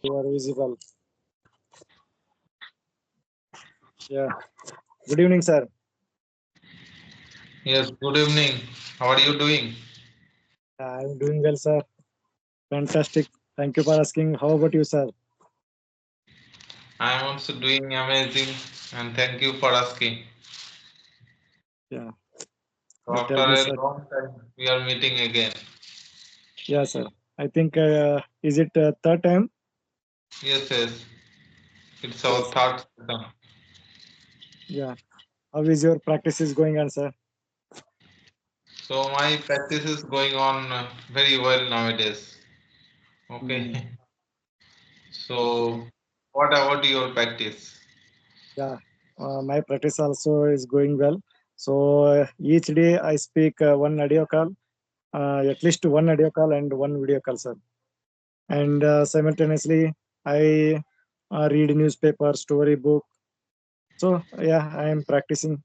You are visible. Yeah. Good evening, sir. Yes, good evening. How are you doing? I'm doing well, sir. Fantastic. Thank you for asking. How about you, sir? I am also doing amazing and thank you for asking. Yeah. So after Tell me, a sir. long time, we are meeting again. Yeah, sir. I think is it third time? Yes, yes, it's our Yes, sir. third session. Yeah. How is your practice is going on, sir? So my practice is going on very well nowadays. Okay. Hmm. So what about your practice? Yeah. My practice also is going well. So each day I speak one audio call, at least one audio call and one video call, sir. And simultaneously I read newspaper, storybook. So yeah, I am practicing.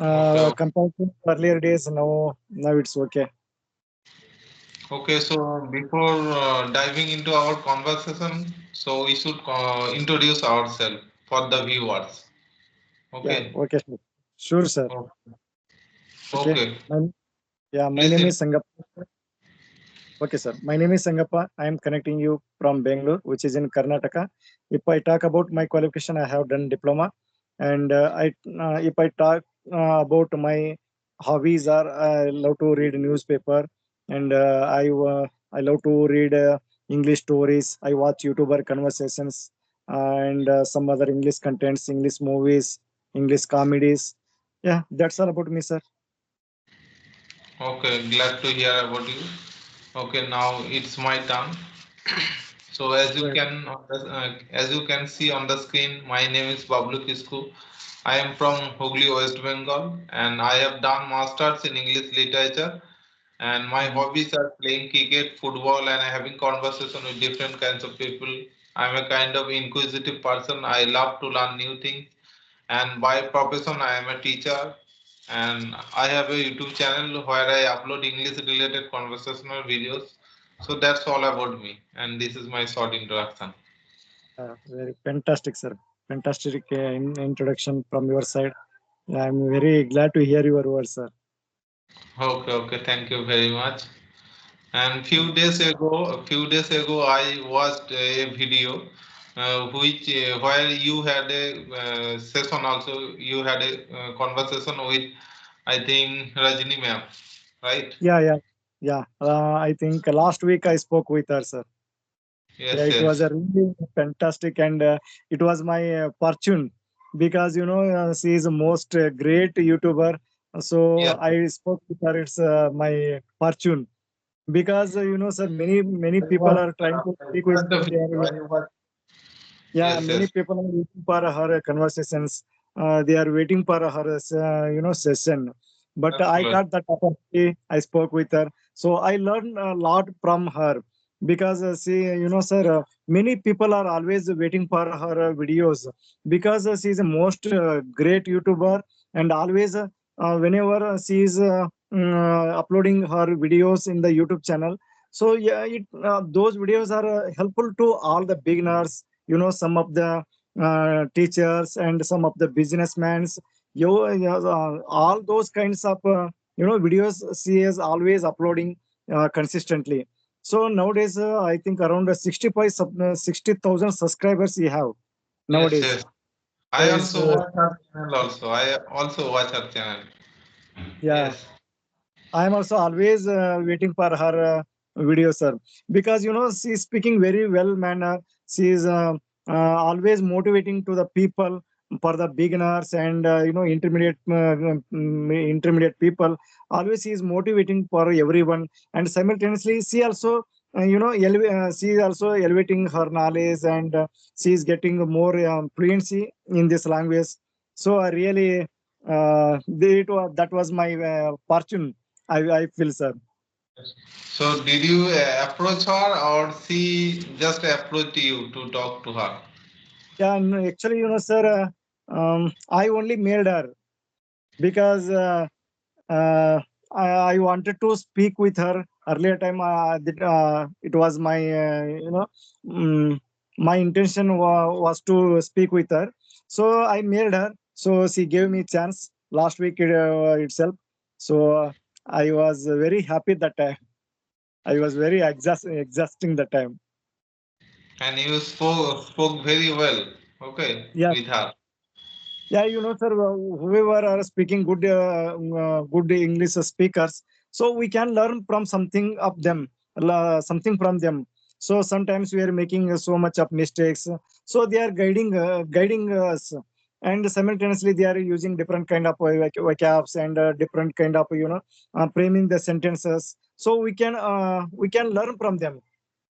Okay, Compared to earlier days, now it's okay. okay. So before diving into our conversation, so we should introduce ourselves for the viewers. Yeah, Okay. okay, sir. Sure, sir. O- Okay. Okay. My Please. name is Sangappa. Okay, sir. My name is Sangappa. I am connecting you from Bangalore, which is in Karnataka. If I talk about my qualification, I have done diploma, and if I talk about my hobbies, are I love to read newspaper, and I love to read English stories. I watch YouTuber conversations and some other English contents, English movies, English comedies. Yeah, that's all about me, sir. Okay, glad to hear about you. Okay, now it's my turn. So as you can see on the screen, my name is Bablu Kisku. I am from Hooghly, West Bengal, and I have done masters in English literature. And my Mm. hobbies are playing cricket, football, and having conversation with different kinds of people. I'm a kind of inquisitive person. I love to learn new things, and by profession I am a teacher, and I have a YouTube channel where I upload English related conversational videos. So that's all about me, and this is my short introduction. Very fantastic, sir. Fantastic introduction from your side. I'm very glad to hear your words, sir. Okay, okay, thank you very much. And Yeah, few days ago I watched a video which where you had a session, also you had a conversation with, I think, Rajini ma'am, right? yeah. Yeah. I think last week I spoke with her, sir. Yeah, Yes, it was yes. a really fantastic, and it was my fortune because she is the most great YouTuber. So Yes. I spoke with her. It's my fortune because sir, many I people watched, are trying to I speak with watched the her. They video. are, I watched. yeah, Yes, many yes. people are waiting for her conversations. They are waiting for her session. But I Absolutely. got that opportunity. I spoke with her, so I learned a lot from her because sir, many people are always waiting for her videos because she is a most great YouTuber, and always whenever she is uploading her videos in the YouTube channel. So yeah, those videos are helpful to all the beginners, some of the teachers and some of the businessmen. All those kinds of videos she is always uploading consistently. So nowadays I think around 60,000 subscribers you have Yes, nowadays. yes. So I it's also watch her channel also. I also watch her channel. yeah, Yes. I am also always waiting for her videos, sir, because she's speaking very well manner. She's always motivating to the people, for the beginners and intermediate people. Always she is motivating for everyone, and simultaneously she also she is also elevating her knowledge, and she is getting more fluency in this language. So I really that was my fortune. I feel, sir. So did you approach her, or she just approached you to talk to her? Yeah, no, actually, sir, I only mailed her because uh, I wanted to speak with her Earlier time, it was my mm, my intention was to speak with her. So I mailed her. So she gave me chance last week itself. So I was very happy that time. I was very exhausting that time. And you spoke very well, okay, Yeah. with her. Yeah, sir, whoever are speaking good English speakers, so we can learn from something of them, something from them. So sometimes we are making so much of mistakes, so they are guiding us, and simultaneously they are using different kind of vocabs and different kind of framing the sentences. So we can learn from them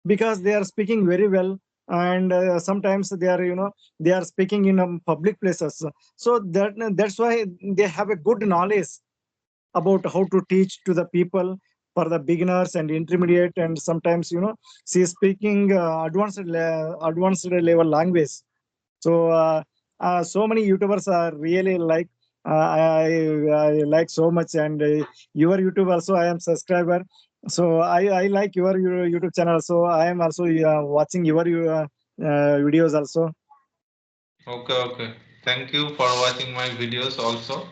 because they are speaking very well, and sometimes they are they are speaking in public places, so that's why they have a good knowledge about how to teach to the people for the beginners and intermediate, and sometimes she is speaking advanced level language. So so many YouTubers are really like I like so much, and your YouTube also I am subscriber. So I like your YouTube channel. So I am also watching your videos also. Okay, okay. Thank you for watching my videos also.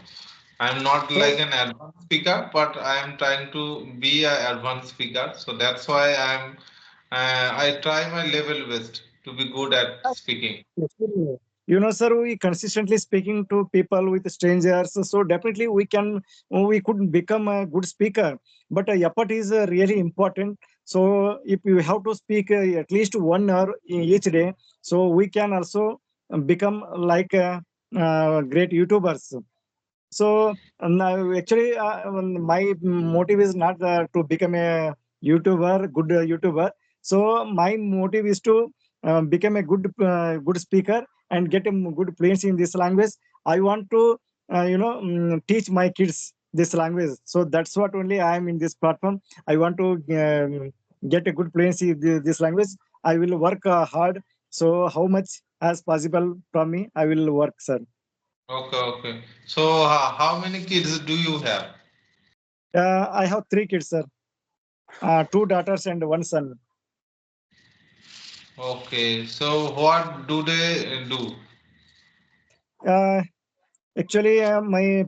I'm not like So an advanced speaker, but I am trying to be an advanced speaker. So that's why I try my level best to be good at speaking. definitely. Sir, we consistently speaking to people with strangers, so definitely we could become a good speaker. But effort is really important. So if you have to speak at least 1 hour each day, so we can also become like great YouTubers. So now, actually, my motive is not to become a YouTuber, good YouTuber. So my motive is to become a good speaker and get a good fluency in this language. I want to, teach my kids this language. So that's what only I am in this platform. I want to get a good fluency in this language. I will work hard. So how much as possible from me, I will work, sir. Okay, okay. So how many kids do you have? I have three kids, sir. Two daughters and one son. Okay, so what do they do? Uh, Actually, my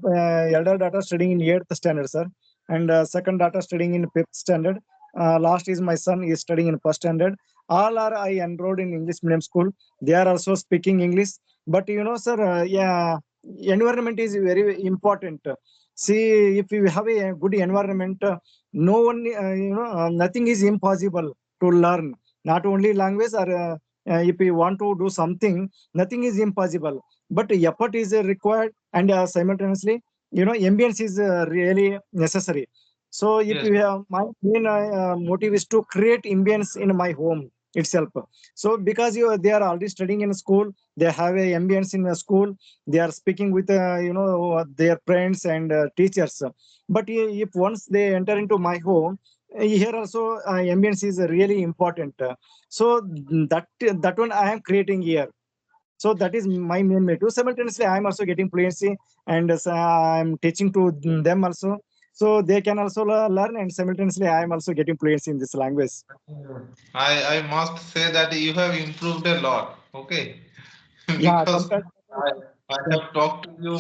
elder daughter studying in eighth standard, sir, and second daughter studying in fifth standard. Last is my son is studying in first standard. All are I enrolled in English medium school. They are also speaking English. But sir, yeah, environment is very important. See, if you have a good environment, no one, nothing is impossible to learn. Not only language, or if you want to do something, nothing is impossible, but effort is required, and simultaneously ambience is really necessary. So if Yes, you have, my main motive is to create ambience in my home itself. So because they are already studying in school, they have a ambience in a school, they are speaking with their friends and teachers. But if once they enter into my home, here also ambience is really important. So that one I am creating here. So that is my main motive. Simultaneously, I am also getting fluency, and I'm teaching to them also. So they can also learn, and simultaneously, I am also getting fluency in this language. I must say that you have improved a lot. Okay. Yeah, Because compared. I, I have talked to you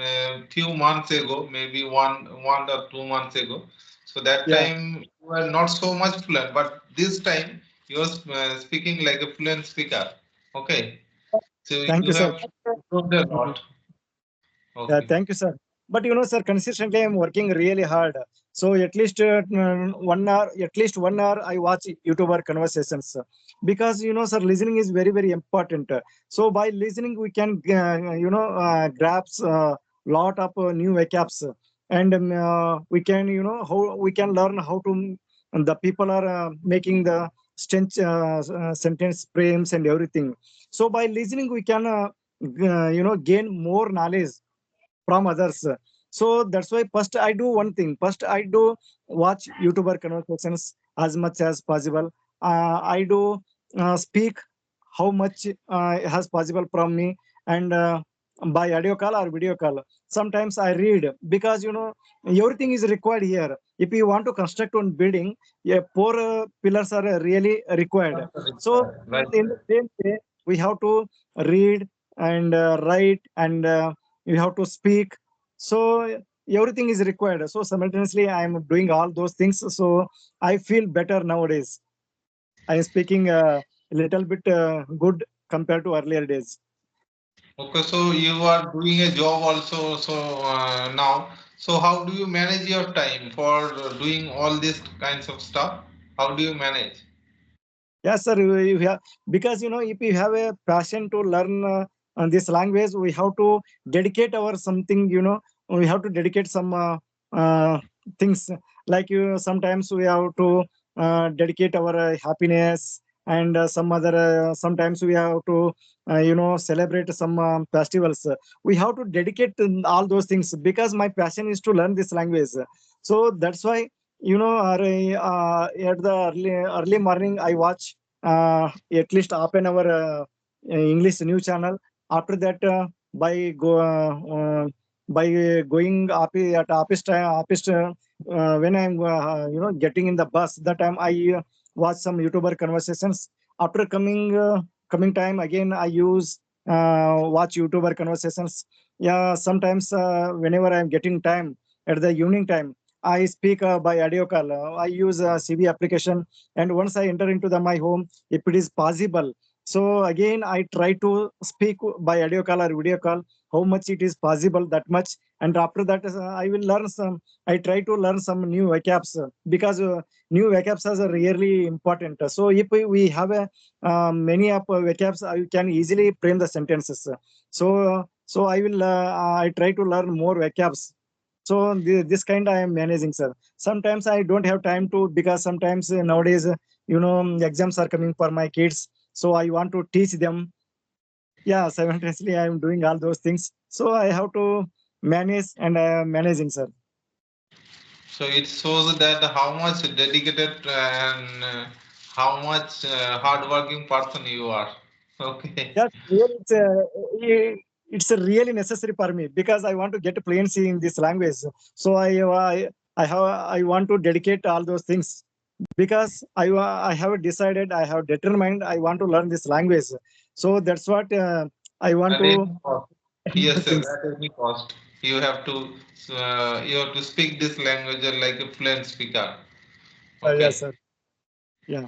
a few months ago, maybe one or 2 months ago. So that Yeah, time you were not so much fluent, but this time you are speaking like a fluent speaker. Okay, so thank you you, sir. have improved a Mhm. lot. Yeah, Okay. thank you, sir. But sir, consistently I'm working really hard. So at least 1 hour, I watch YouTuber conversations, because sir, listening is very very important. So by listening, we can grasp lot of new vocabs, and we can how we can learn how to the people are making the sentence frames and everything. So by listening, we can gain more knowledge from others. So that's why first I do one thing. First I do watch YouTuber conversations as much as possible. I do speak how much as possible from me, and by audio call or video call. sometimes I read, because everything is required here. If you want to construct one building, yeah, four pillars are really required. So Right. in the same way, we have to read and write, and you have to speak. So everything is required. So simultaneously I am doing all those things, so I feel better nowadays. I am speaking a little bit good compared to earlier days. Okay, so you are doing a job also, so now, so how do you manage your time for doing all these kinds of stuff? How do you manage? Yes, sir. We have, because if you have a passion to learn this language, we have to dedicate our something. We have to dedicate some things, like sometimes we have to dedicate our happiness, and some other. Sometimes we have to celebrate some festivals. We have to dedicate all those things, because my passion is to learn this language. So that's why at the early morning I watch at least half an hour English news channel. After that, by going at office time, when I'm getting in the bus, that time I watch some YouTuber conversations. After coming time again, I use watch YouTuber conversations. Yeah, sometimes whenever I'm getting time at the evening time, I speak by audio call. I use CV application, and once I enter into my home, if it is possible, so again I try to speak by audio call or video call, how much it is possible, that much. And after that, I will learn some. I try to learn some new vocabs, because new vocabs are really important. So if we have a many of vocabs, I can easily frame the sentences. So I will I try to learn more vocabs. So this kind I am managing, sir. Sometimes I don't have time to, because sometimes nowadays exams are coming for my kids, so I want to teach them. Yeah, simultaneously I am doing all those things, so I have to manage, and I am managing, sir. So it shows that how much dedicated and how much hardworking person you are. Okay. Yes, really, it's a really necessary for me, because I want to get fluency in this language. So I want to dedicate all those things, because I have decided, I have determined, I want to learn this language. So that's what I want At to any cost. Yes, sir. things. At any cost, you have to speak this language like a fluent speaker. Yes, Okay. sir. Yeah.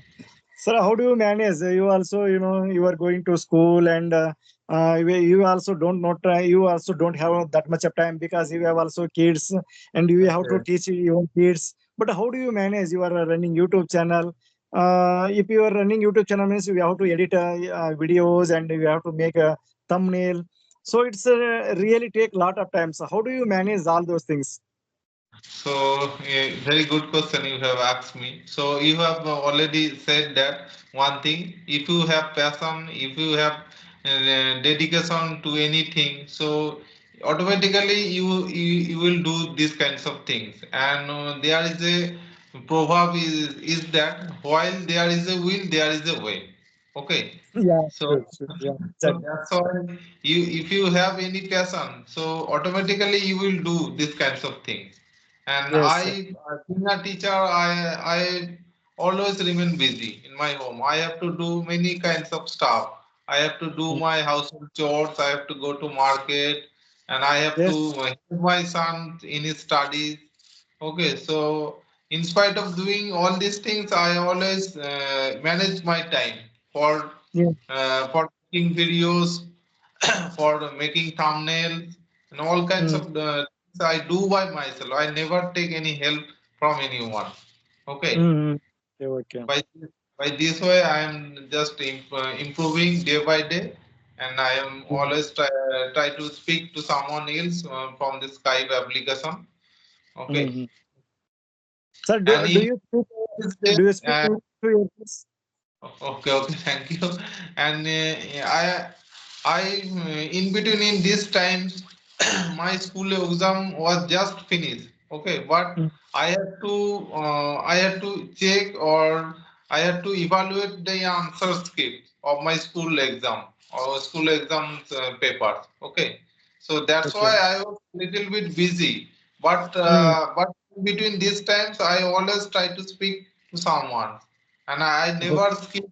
Sir, how do you manage? You also, you are going to school, and you also don't not you also don't have that much of time, because you have also kids, and you have to Okay. teach your own kids. But how do you manage? You are running YouTube channel. If you are running YouTube channel, means you have to edit videos, and you have to make a thumbnail. So it's really take a lot of time. So how do you manage all those things? So, a very good question you have asked me. So, you have already said that one thing, if you have passion, if you have dedication to anything, so automatically you will do these kinds of things. And there is a proverb is that while there is a will, there is a way. Okay. Yeah, So, true, true. Yeah, so exactly. that's why if you have any passion, so automatically you will do these kinds of things. And Yes, sir. being a teacher, I always remain busy in my home. I have to do many kinds of stuff. I have to do Mm. my household chores. I have to go to market, and I have to Yes. help my son in his studies. Okay, so in spite of doing all these things, I always manage my time for Yeah. making videos, for making thumbnails, and all kinds Mm. of things I do by myself. I never take any help from anyone. Okay, Mm. Okay, okay. by by this way, I am just improving day by day, and I am Mm. always try to speak to someone else from the Skype application. Okay, Mhm. Sir, and do in you speak this day, do you speak English to your kids? okay, okay, thank you. And I in between in these times, my school exam was just finished. Okay, but Mm. I had to check, or I had to evaluate the answer script of my school exam or school exams papers. Okay, So that's why Okay. I was little bit busy. Mm. But between these times, I always try to speak to someone, and I Oh, never skip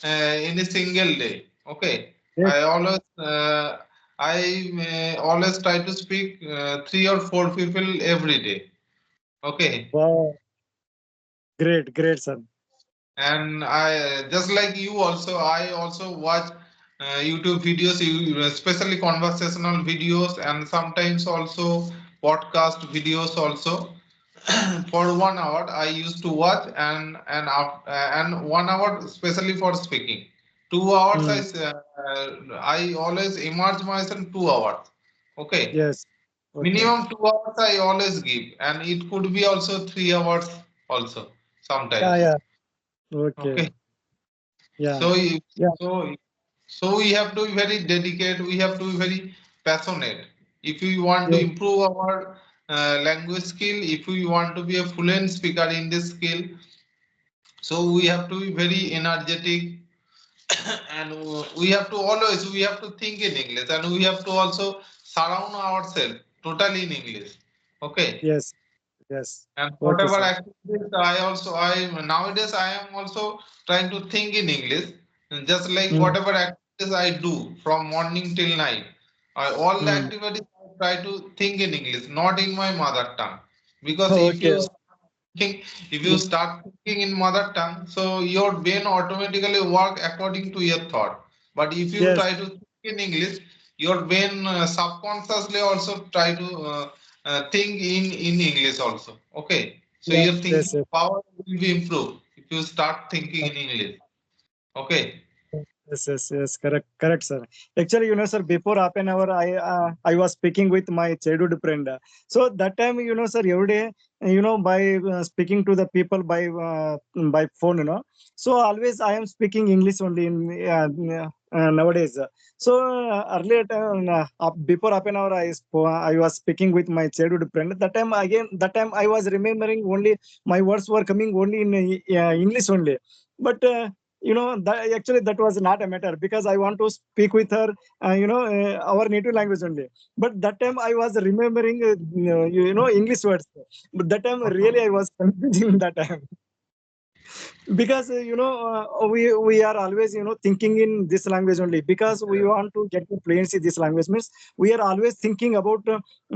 in a single day. Okay, yes. I always always try to speak three or four people every day. Okay, Wow. Great, great, sir. and I just like you also, I also watch YouTube videos, especially conversational videos, and sometimes also podcast videos also. For 1 hour I used to watch, and 1 hour especially for speaking. 2 hours Mm. I always immerse myself 2 hours. Okay, Yes. Okay. minimum 2 hours I always give, and it could be also 3 hours also Yeah, sometimes. yeah. Okay. Okay, Yeah. so you- Yeah. so so we have to be very dedicated. We have to be very passionate. If we want to Yes. improve our language skill, if we want to be a fluent speaker in this skill, so we have to be very energetic, and we have to think in English, and we have to also surround ourselves totally in English. Okay. Yes. Yes. And Okay, whatever sir. activities I nowadays I am also trying to think in English. And just like Mm. whatever activities I do from morning till night, all the Mm. activities I try to think in English, not in my mother tongue. Because Okay. if you Mm. start thinking in mother tongue, so your brain automatically work according to your thought. But if you Yes. try to think in English, your brain subconsciously also try to think in English also. Okay, so Yes. your Yes. thinking power will be improved if you start thinking Yes. in English. Okay. Yes, yes, yes, correct, correct, sir. Actually, sir, before half an hour, I was speaking with my childhood friend. So that time, sir, every day, by speaking to the people by phone, So always I am speaking English only in nowadays. So earlier time, before half an hour, I was speaking with my childhood friend. That time I was remembering only my words were coming only in English only. But that actually that was not a matter because I want to speak with her our native language only. But that time I was remembering English words, but that time really I was confusing that time because we are always thinking in this language only because we want to get the fluency this language means we are always thinking about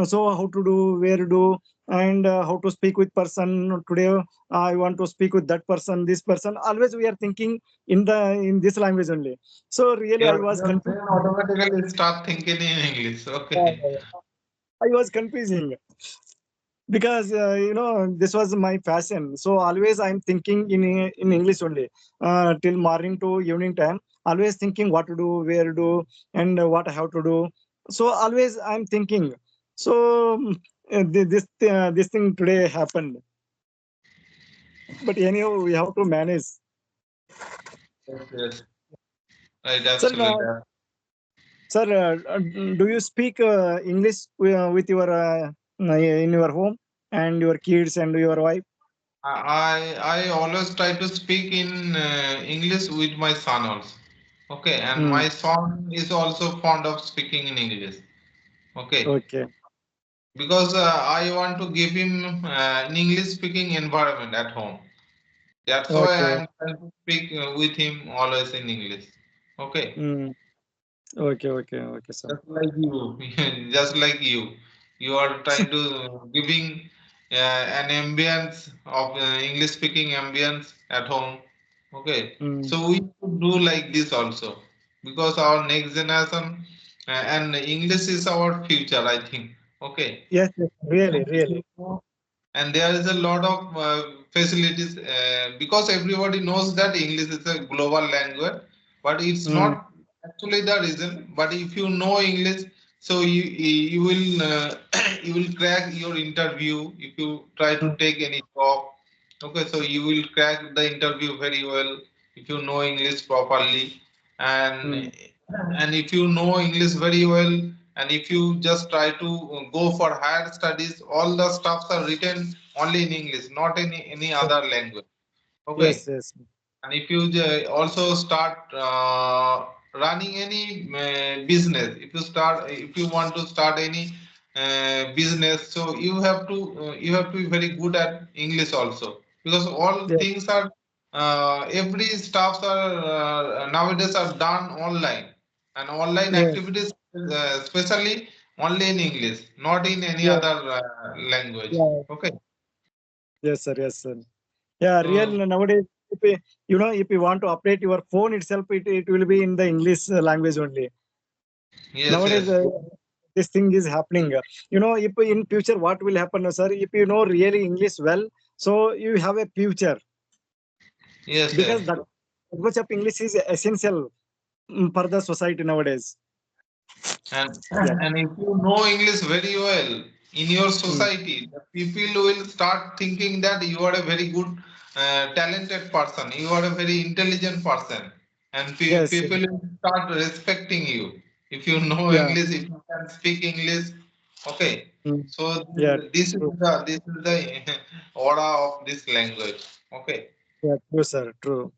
so how to do, where to do, and how to speak with person today. I want to speak with that person, this person, always we are thinking in this language only. So really I was Your confused. brain automatically start thinking in English. Okay. I was confusing because this was my fashion, so always I'm thinking in English only till morning to evening time, always thinking what to do, where to do, and what I have to do. So always I'm thinking. So this thing today happened, but anyhow we have to manage. Yes, yes. Right, Sir, absolutely. sir, do you speak English with your in your home and your kids and your wife? I always try to speak in English with my son also. Okay, and Mm, my son is also fond of speaking in English. Okay, okay. because I want to give him an English speaking environment at home. That's why Okay. I'm trying to speak with him always in English. Okay. Mm. Okay, okay, okay, sir. Just like you, just like you are trying to giving an ambience of English speaking ambience at home. Okay, Mm. so we should do like this also because our next generation and English is our future, I think. Okay, Yes, yes, really, and if you really. know, and there is a lot of facilities because everybody knows that English is a global language, but it's Mm. not actually the reason. But if you know English, so you will you will crack your interview if you try to Mm. take any job. Okay, so you will crack the interview very well if you know English properly, and Mm. and if you know English very well, and if you just try to go for higher studies, all the stuffs are written only in English, not in any other language. Yes, Okay, yes. and if you also start running any business, if you want to start any business, so you have to be very good at English also, because all Yes, things are every staffs are nowadays are done online, and online yes, activities especially only in English, not in any yes, other language. yeah, Okay. yes, sir, yes, sir. Yeah, real So nowadays, if you want to update your phone itself, it will be in the English language only. yes, Nowadays, yes, this thing is happening. If in future what will happen, sir? If you know really English well, so you have a future yes, because yes. that much of English is essential for the society nowadays. And Yeah. and if you know English very well in your Mm. society, the people will start thinking that you are a very good, talented person. You are a very intelligent person, and Yes. people will start respecting you if you know Yeah. English. If you can speak English, okay. Mm. So Yeah. True. this is the aura of this language. Okay. Yeah. True, sir. True.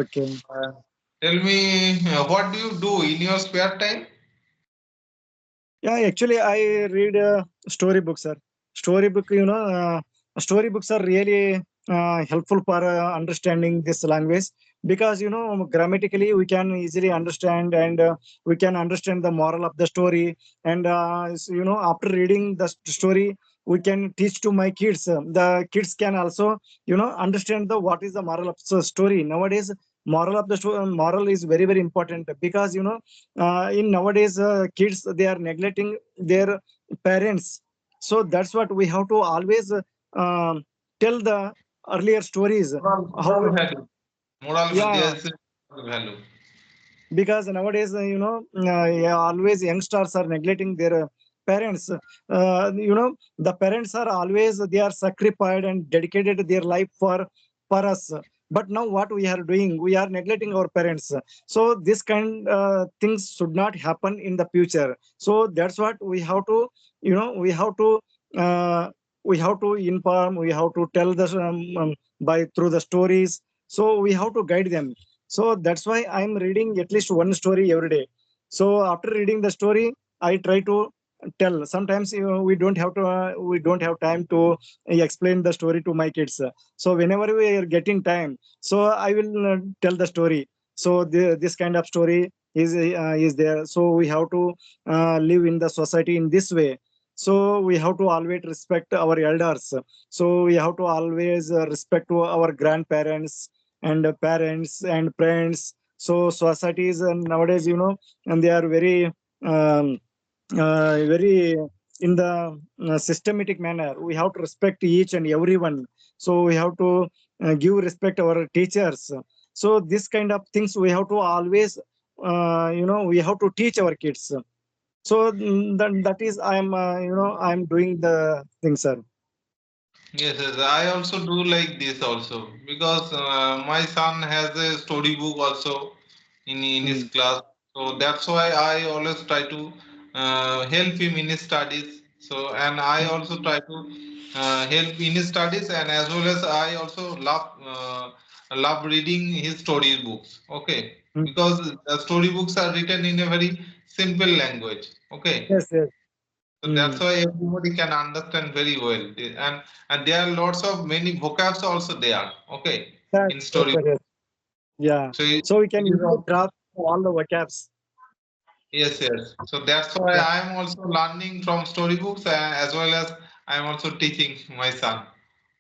Okay. Uh, Tell me, what do you do in your spare time? Yeah, actually, I read storybooks, sir. Storybook, storybooks are really helpful for understanding this language because grammatically we can easily understand and we can understand the moral of the story. And after reading the story, we can teach to my kids. The kids can also understand the what is the moral of the story. Nowadays, moral is very very important because in nowadays kids they are neglecting their parents, so that's what we have to always tell the earlier stories how Moral value. Moral value. yeah, There's a moral value. because nowadays yeah, always youngsters are neglecting their parents. The parents are always they are sacrificed and dedicated their life for us, but now what we are doing, we are neglecting our parents. So this kind things should not happen in the future. So that's what we have to we have to uh, inform, we have to tell the by through the stories, so we have to guide them. So that's why I'm reading at least one story every day. So after reading the story, I try to tell. Sometimes we don't have time to explain the story to my kids. So whenever we are getting time, so I will tell the story. So this kind of story is there. So we have to live in the society in this way. So we have to always respect our elders. So we have to always respect to our grandparents and parents and friends. So societies nowadays, and they are very in the systematic manner. We have to respect each and everyone. So we have to give respect our teachers. So this kind of things we have to always, we have to teach our kids. So that is I'm doing the thing, sir. Yes, yes, I also do like this also, because my son has a storybook also in his Mm, class. So that's why I always try to help him in his studies. So, and I mm, also try to help in his studies, and as well as I also love reading his storybooks. Okay, mm. because the storybooks are written in a very simple language. Okay, Yes, yes. so that's Mm. why everybody can understand very well. And there are lots of many vocabs also there. Okay, Yes, in yes, story. sir, yes. Yeah. So So we can you easily know, grasp all the vocabs. yes, yes. So that's why Yeah. I am also learning from storybooks, as well as I am also teaching my son.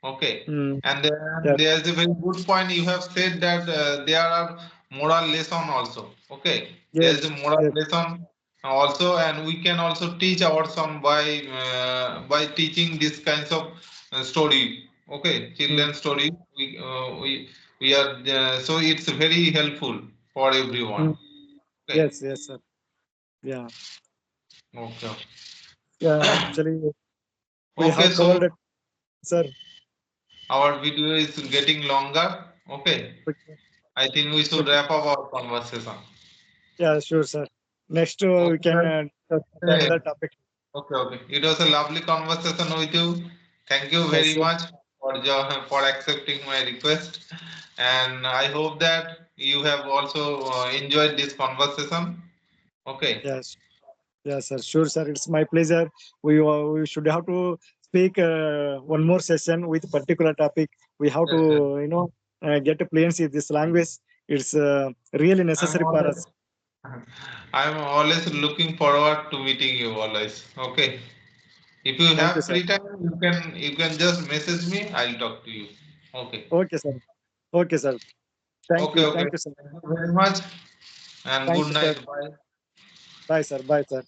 Okay. Mm. And then Yeah. there's a very good point you have said that there are moral lesson also. Okay. There is a Yes. moral Yes. lesson also, and we can also teach our son by teaching these kinds of story. Okay, Mm. children story. We are so it's very helpful for everyone. Mm. Okay. Yes. Yes, sir. Yeah. Okay. Yeah. Actually, we Okay. have So covered it, sir. our video is getting longer. Okay. Okay. I think we should Okay. wrap up our conversation. Yeah. Sure, sir. Next, we Okay, can guys. discuss Hey, another topic. okay, okay. It was a lovely conversation with you. Thank you Yes. very Sir. much for accepting my request. And I hope that you have also enjoyed this conversation. Okay. Yes. Yes, sir. Sure, sir. It's my pleasure. We should have to speak one more session with particular topic. We have to Yes, yes. get fluency in this language. It's really I'm necessary for always us. I'm always looking forward to meeting you always. Okay. If you Thank you, have sir. free time, you can just message me. I'll talk to you. Okay. Okay, sir. Okay, sir. Thank Okay, you. okay. Thank you, sir. Thank you very much and Thank good you, sir. night. Bye. Bye, sir. Bye, sir.